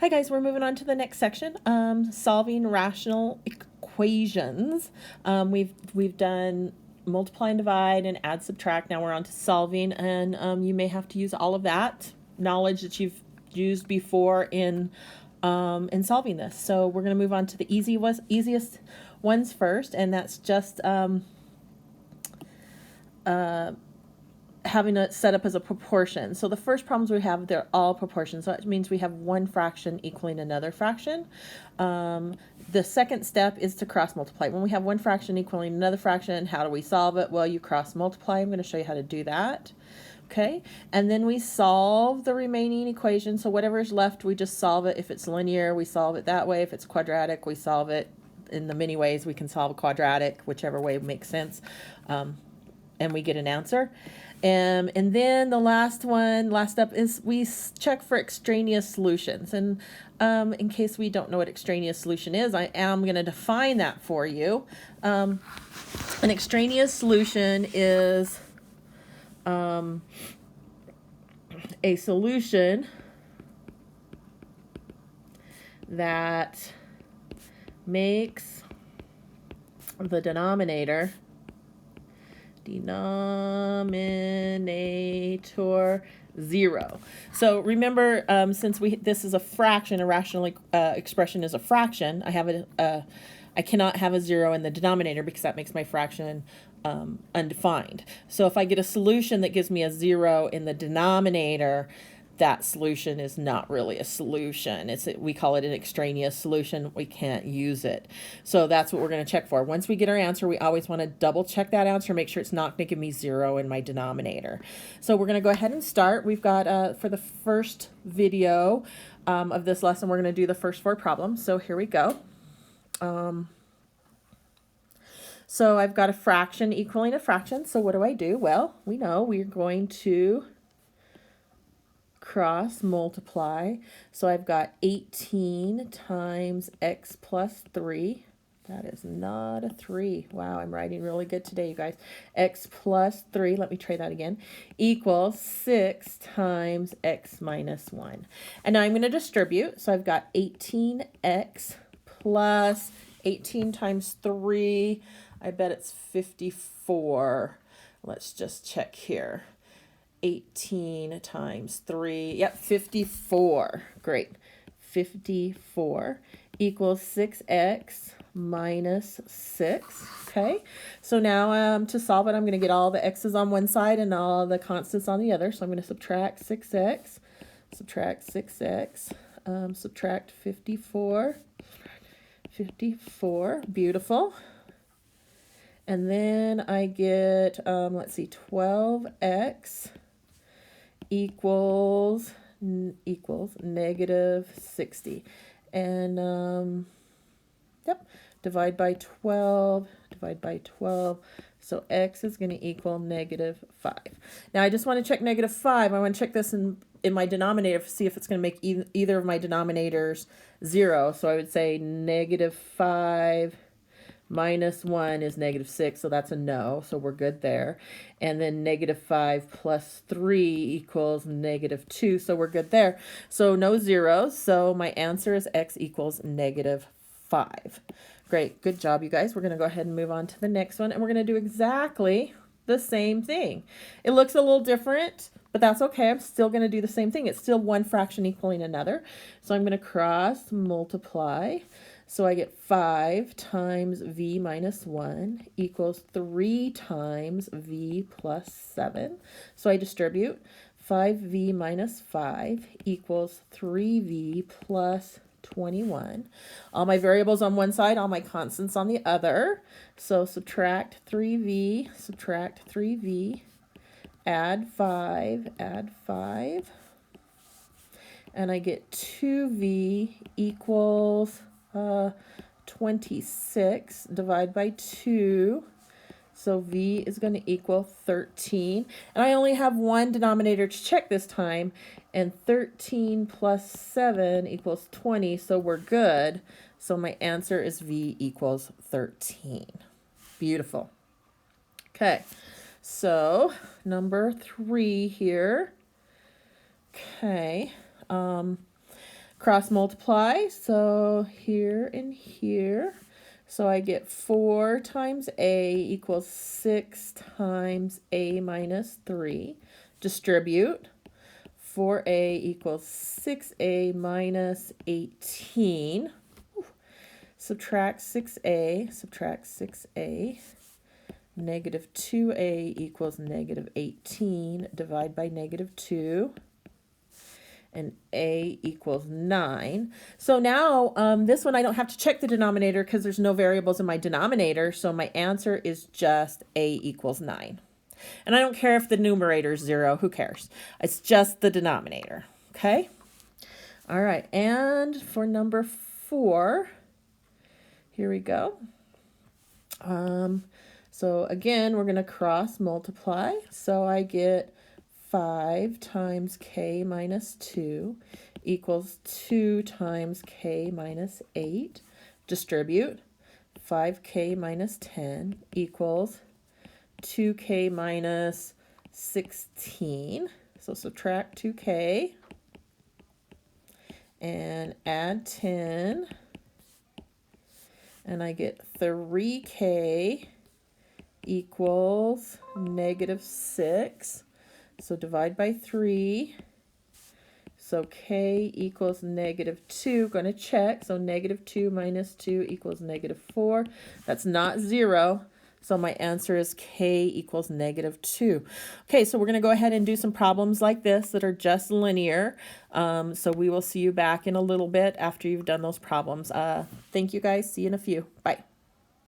Hi guys, we're moving on to the next section, solving rational equations. We've done multiply and divide and add, subtract. Now we're on to solving, and you may have to use all of that knowledge that you've used before in solving this. So we're going to move on to the easiest ones first, and that's just having it set up as a proportion. So the first problems we have, they're all proportions. So that means we have one fraction equaling another fraction. The second step is to cross multiply. When we have one fraction equaling another fraction, how do we solve it? Well, you cross multiply. I'm going to show you how to do that. Okay, and then we solve the remaining equation. So whatever is left, we just solve it. If it's linear, we solve it that way. If it's quadratic, we solve it in the many ways we can solve a quadratic, whichever way makes sense. And we get an answer. And then the last step is we check for extraneous solutions. And in case we don't know what extraneous solution is, I am going to define that for you. An extraneous solution is a solution that makes the denominator zero. So remember, since this is a fraction, a rational expression is a fraction, I cannot have a zero in the denominator because that makes my fraction undefined. So if I get a solution that gives me a zero in the denominator, that solution is not really a solution. We call it an extraneous solution. We can't use it. So that's what we're going to check for. Once we get our answer, we always want to double check that answer, make sure it's not going to give me zero in my denominator. So we're going to go ahead and start. We've got, for the first video of this lesson, we're going to do the first 4 problems. So here we go. So I've got a fraction equaling a fraction. So what do? Well, we know we're going to cross multiply. So I've got 18 times x plus 3. That is not a 3. Wow, I'm writing really good today, you guys. X plus 3, let me try that again, equals 6 times x minus 1. And now I'm going to distribute. So I've got 18x plus 18 times 3. I bet it's 54. Let's just check here. 18 times 3, yep, 54. Great. 54 equals 6x minus 6. Okay, so now to solve it, I'm going to get all the x's on one side and all the constants on the other. So I'm going to subtract 6x, subtract 6x, subtract 54. 54, beautiful. And then I get, let's see, 12x equals negative 60. And, yep, divide by 12. So x is going to equal negative 5. Now I just want to check negative 5. I want to check this in my denominator to see if it's going to make either of my denominators 0. So I would say negative 5 minus 1 is negative 6, so that's a no, so we're good there. And then negative 5 plus 3 equals negative 2, so we're good there. So no zeros, so my answer is x equals negative 5. Great, good job, you guys. We're going to go ahead and move on to the next one, and we're going to do exactly the same thing. It looks a little different, but that's okay. I'm still going to do the same thing. It's still one fraction equaling another. So I'm going to cross multiply. So I get 5 times v minus 1 equals 3 times v plus 7. So I distribute. 5v minus 5 equals 3v plus 21. All my variables on one side, all my constants on the other. So subtract 3v, add 5, and I get 2v equals 26, divide by 2, so v is going to equal 13, and I only have one denominator to check this time, and 13 plus 7 equals 20, so we're good. So my answer is v equals 13. Beautiful. Okay, so number 3 here. Okay, Cross multiply, so here and here. So I get 4 times a equals 6 times a minus 3. Distribute. 4a equals 6a minus 18. Ooh. Subtract 6a. Negative 2a equals negative 18. Divide by negative 2. And a equals 9. So now this one I don't have to check the denominator because there's no variables in my denominator. So my answer is just a equals 9. And I don't care if the numerator is 0. Who cares? It's just the denominator. Okay? All right. And for number 4, here we go. So again, we're going to cross multiply. So I get 5 times k minus 2 equals 2 times k minus 8. Distribute. 5k minus 10 equals 2k minus 16. So subtract 2k and add 10. And I get 3k equals negative 6. So divide by 3. So k equals negative 2. Going to check. So negative 2 minus 2 equals negative 4. That's not 0. So my answer is k equals negative 2. Okay, so we're going to go ahead and do some problems like this that are just linear. So we will see you back in a little bit after you've done those problems. Thank you guys. See you in a few. Bye.